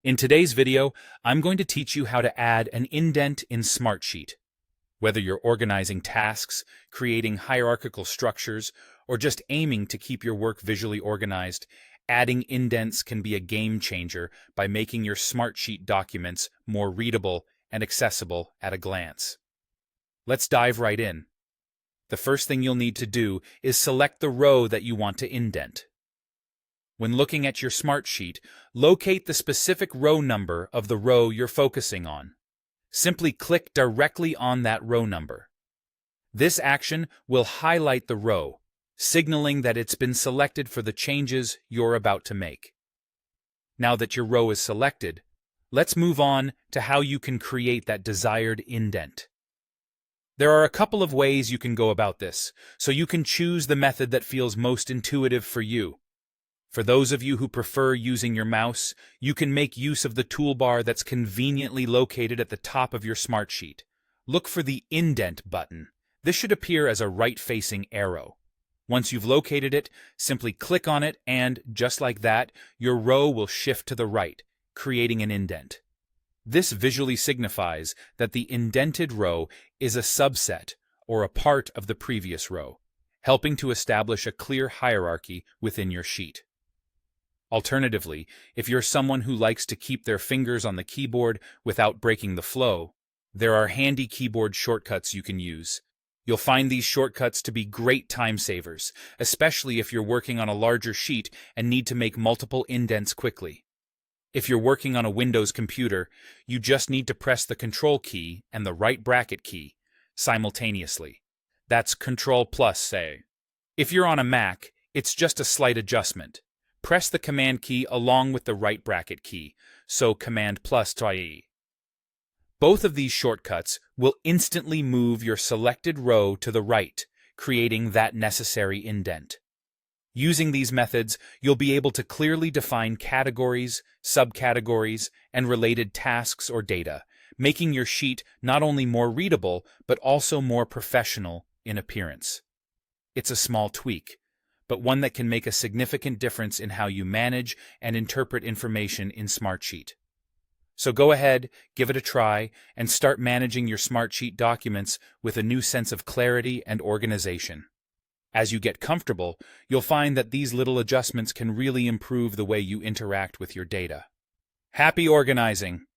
In today's video, I'm going to teach you how to add an indent in Smartsheet. Whether you're organizing tasks, creating hierarchical structures, or just aiming to keep your work visually organized, adding indents can be a game changer by making your Smartsheet documents more readable and accessible at a glance. Let's dive right in. The first thing you'll need to do is select the row that you want to indent. When looking at your Smartsheet, locate the specific row number of the row you're focusing on. Simply click directly on that row number. This action will highlight the row, signaling that it's been selected for the changes you're about to make. Now that your row is selected, let's move on to how you can create that desired indent. There are a couple of ways you can go about this, so you can choose the method that feels most intuitive for you. For those of you who prefer using your mouse, you can make use of the toolbar that's conveniently located at the top of your Smartsheet. Look for the Indent button. This should appear as a right-facing arrow. Once you've located it, simply click on it and, just like that, your row will shift to the right, creating an indent. This visually signifies that the indented row is a subset or a part of the previous row, helping to establish a clear hierarchy within your sheet. Alternatively, if you're someone who likes to keep their fingers on the keyboard without breaking the flow, there are handy keyboard shortcuts you can use. You'll find these shortcuts to be great time savers, especially if you're working on a larger sheet and need to make multiple indents quickly. If you're working on a Windows computer, you just need to press the Control key and the right bracket key simultaneously. That's Control plus, say. If you're on a Mac, it's just a slight adjustment. Press the Command key along with the right bracket key, so Command plus try. Both of these shortcuts will instantly move your selected row to the right, creating that necessary indent. Using these methods, you'll be able to clearly define categories, subcategories, and related tasks or data, making your sheet not only more readable, but also more professional in appearance. It's a small tweak, but one that can make a significant difference in how you manage and interpret information in Smartsheet. So go ahead, give it a try, and start managing your Smartsheet documents with a new sense of clarity and organization. As you get comfortable, you'll find that these little adjustments can really improve the way you interact with your data. Happy organizing!